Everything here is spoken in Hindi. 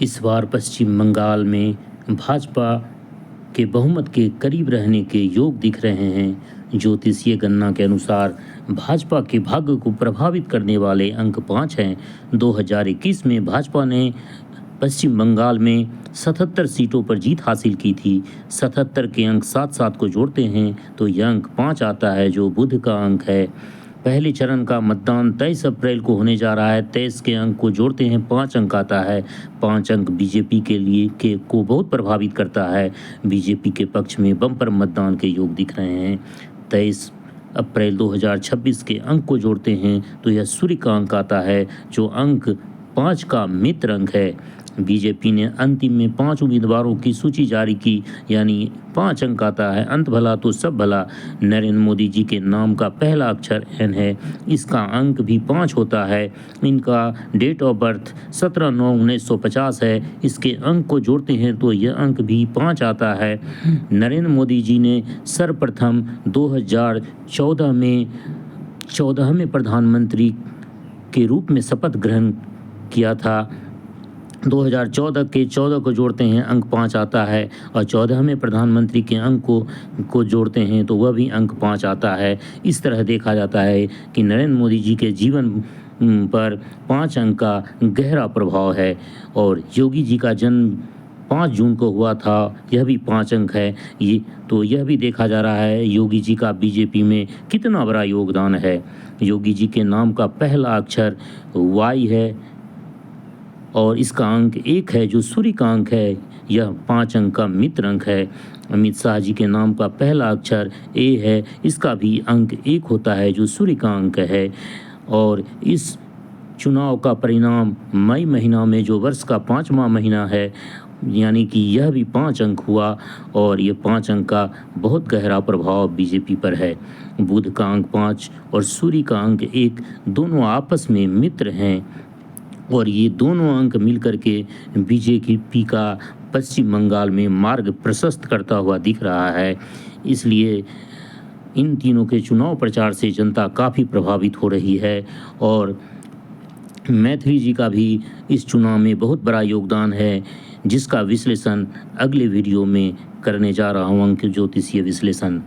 इस बार पश्चिम बंगाल में भाजपा के बहुमत के करीब रहने के योग दिख रहे हैं। ज्योतिषीय गणना के अनुसार भाजपा के भाग्य को प्रभावित करने वाले अंक 5 हैं। 2021 में भाजपा ने पश्चिम बंगाल में 77 सीटों पर जीत हासिल की थी। 77 के अंक 7-7 को जोड़ते हैं तो यह अंक 5 आता है, जो बुध का अंक है। पहले चरण का मतदान 23 अप्रैल को होने जा रहा है। 23 के अंक को जोड़ते हैं 5 अंक आता है। 5 अंक बीजेपी के लिए को बहुत प्रभावित करता है। बीजेपी के पक्ष में बम्पर मतदान के योग दिख रहे हैं। 23 अप्रैल 2026 के अंक को जोड़ते हैं तो यह सूर्य का अंक आता है, जो अंक 5 का मित्र अंक है। बीजेपी ने अंतिम में 5 उम्मीदवारों की सूची जारी की, यानी 5 अंक आता है। अंत भला तो सब भला। नरेंद्र मोदी जी के नाम का पहला अक्षर एन है, इसका अंक भी 5 होता है। इनका डेट ऑफ बर्थ 17/9/1950 है। इसके अंक को जोड़ते हैं तो यह अंक भी 5 आता है। नरेंद्र मोदी जी ने सर्वप्रथम 2014 में प्रधानमंत्री के रूप में शपथ ग्रहण किया था। 2014 के 14 को जोड़ते हैं अंक 5 आता है, और 14 में प्रधानमंत्री के अंक को जोड़ते हैं तो वह भी अंक 5 आता है। इस तरह देखा जाता है कि नरेंद्र मोदी जी के जीवन पर 5 अंक का गहरा प्रभाव है। और योगी जी का जन्म 5 जून को हुआ था, यह भी 5 अंक है। यह भी देखा जा रहा है योगी जी का बीजेपी में कितना बड़ा योगदान है। योगी जी के नाम का पहला अक्षर वाई है और इसका अंक 1 है, जो सूर्य का अंक है। यह 5 अंक का मित्र अंक है। अमित शाह जी के नाम का पहला अक्षर ए है, इसका भी अंक 1 होता है, जो सूर्य का अंक है। और इस चुनाव का परिणाम मई महीना में, जो वर्ष का 5वां महीना है, यानी कि यह भी 5 अंक हुआ, और ये 5 अंक का बहुत गहरा प्रभाव बीजेपी पर है। बुध का अंक 5 और सूर्य का अंक 1 दोनों आपस में मित्र हैं, और ये दोनों अंक मिलकर के बीजेपी का पश्चिम बंगाल में मार्ग प्रशस्त करता हुआ दिख रहा है। इसलिए इन तीनों के चुनाव प्रचार से जनता काफ़ी प्रभावित हो रही है, और मैथिली जी का भी इस चुनाव में बहुत बड़ा योगदान है, जिसका विश्लेषण अगले वीडियो में करने जा रहा हूँ, अंक ज्योतिषीय विश्लेषण।